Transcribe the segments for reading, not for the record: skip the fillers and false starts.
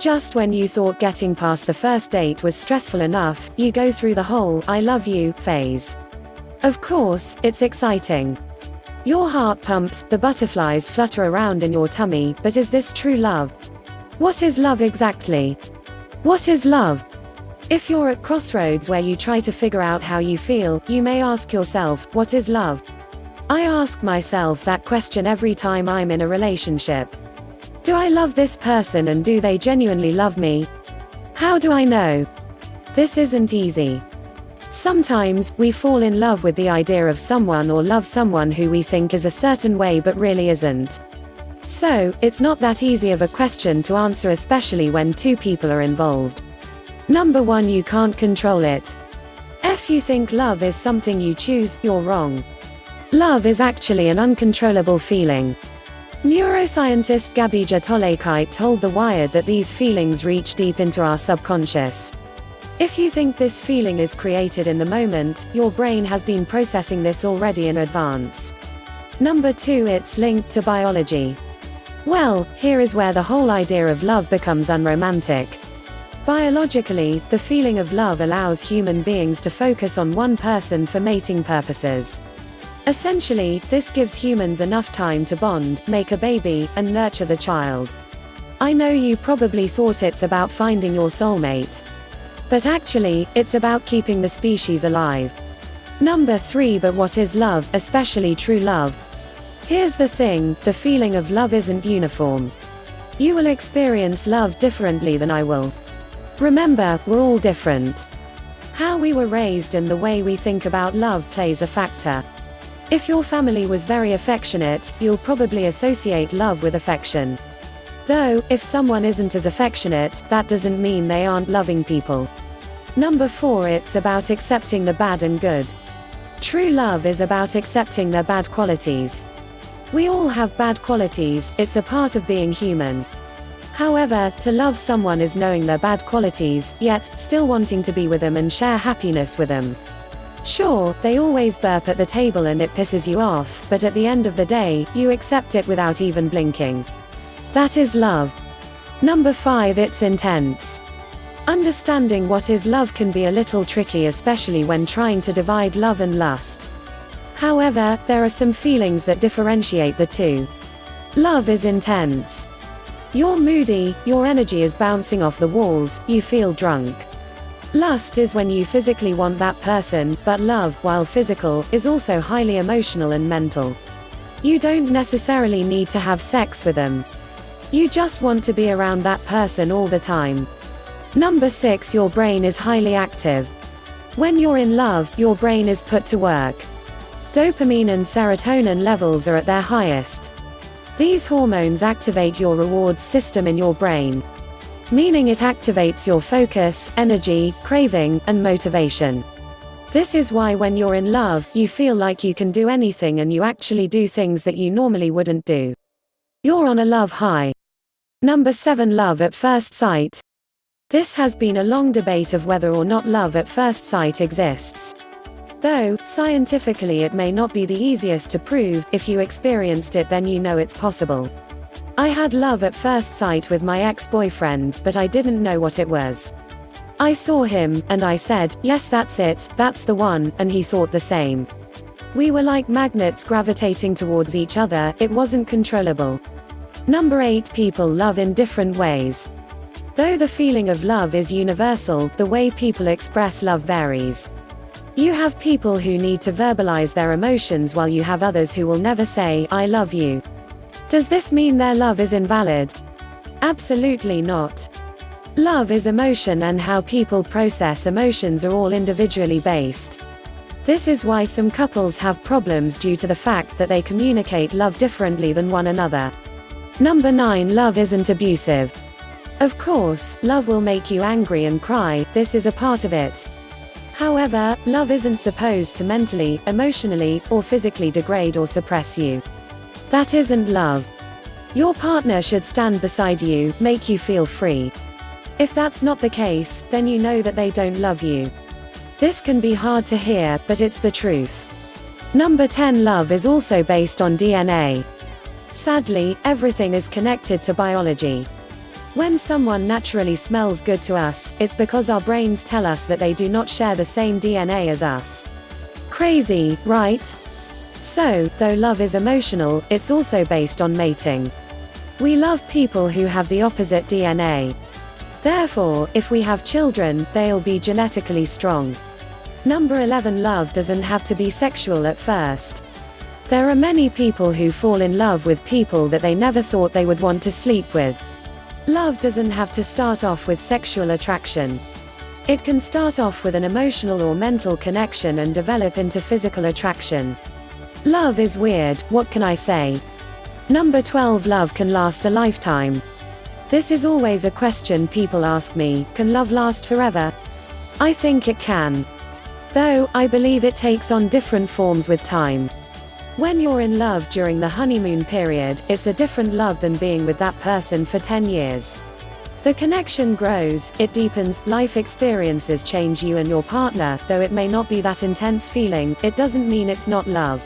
Just when you thought getting past the first date was stressful enough, you go through the whole "I love you" phase. Of course, it's exciting. Your heart pumps, the butterflies flutter around in your tummy, but is this true love? What is love exactly? What is love? If you're at crossroads where you try to figure out how you feel, you may ask yourself, what is love? I ask myself that question every time I'm in a relationship. Do I love this person and do they genuinely love me? How do I know? This isn't easy. Sometimes, we fall in love with the idea of someone or love someone who we think is a certain way but really isn't. So, it's not that easy of a question to answer, especially when two people are involved. Number 1, you can't control it. If you think love is something you choose, you're wrong. Love is actually an uncontrollable feeling. Neuroscientist Gabija Tolekite told The Wired that these feelings reach deep into our subconscious. If you think this feeling is created in the moment, your brain has been processing this already in advance. Number 2, it's linked to biology. Well, here is where the whole idea of love becomes unromantic. Biologically, the feeling of love allows human beings to focus on one person for mating purposes. Essentially, this gives humans enough time to bond, make a baby, and nurture the child. I know you probably thought it's about finding your soulmate. But actually, it's about keeping the species alive. Number 3, but what is love, especially true love? Here's the thing, the feeling of love isn't uniform. You will experience love differently than I will. Remember, we're all different. How we were raised and the way we think about love plays a factor. If your family was very affectionate, you'll probably associate love with affection. Though, if someone isn't as affectionate, that doesn't mean they aren't loving people. Number 4, it's about accepting the bad and good. True love is about accepting their bad qualities. We all have bad qualities, it's a part of being human. However, to love someone is knowing their bad qualities, yet, still wanting to be with them and share happiness with them. Sure, they always burp at the table and it pisses you off, but at the end of the day, you accept it without even blinking. That is love. Number 5, it's intense. Understanding what is love can be a little tricky, especially when trying to divide love and lust. However, there are some feelings that differentiate the two. Love is intense. You're moody, your energy is bouncing off the walls, you feel drunk. Lust is when you physically want that person, but love, while physical, is also highly emotional and mental. You don't necessarily need to have sex with them. You just want to be around that person all the time. Number 6, your brain is highly active. When you're in love, your brain is put to work. Dopamine and serotonin levels are at their highest. These hormones activate your rewards system in your brain, meaning it activates your focus, energy, craving, and motivation. This is why when you're in love, you feel like you can do anything and you actually do things that you normally wouldn't do. You're on a love high. Number 7, love at first sight. This has been a long debate of whether or not love at first sight exists. Though, scientifically it may not be the easiest to prove, if you experienced it then you know it's possible. I had love at first sight with my ex-boyfriend, but I didn't know what it was. I saw him, and I said, yes, that's it, that's the one, and he thought the same. We were like magnets gravitating towards each other, it wasn't controllable. Number 8, people love in different ways. Though the feeling of love is universal, the way people express love varies. You have people who need to verbalize their emotions while you have others who will never say, I love you. Does this mean their love is invalid? Absolutely not. Love is emotion and how people process emotions are all individually based. This is why some couples have problems due to the fact that they communicate love differently than one another. Number 9, love isn't abusive. Of course, love will make you angry and cry, this is a part of it. However, love isn't supposed to mentally, emotionally, or physically degrade or suppress you. That isn't love. Your partner should stand beside you, make you feel free. If that's not the case, then you know that they don't love you. This can be hard to hear, but it's the truth. Number 10, love is also based on DNA. Sadly, everything is connected to biology. When someone naturally smells good to us, it's because our brains tell us that they do not share the same DNA as us. Crazy, right? So, though love is emotional, it's also based on mating. We love people who have the opposite DNA. Therefore, if we have children, they'll be genetically strong. Number 11. Love doesn't have to be sexual at first. There are many people who fall in love with people that they never thought they would want to sleep with. Love doesn't have to start off with sexual attraction. It can start off with an emotional or mental connection and develop into physical attraction. Love is weird, what can I say? Number 12. Love can last a lifetime. This is always a question people ask me, can love last forever? I think it can. Though, I believe it takes on different forms with time. When you're in love during the honeymoon period, it's a different love than being with that person for 10 years. The connection grows, it deepens, life experiences change you and your partner, though it may not be that intense feeling, it doesn't mean it's not love.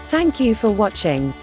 Thank you for watching.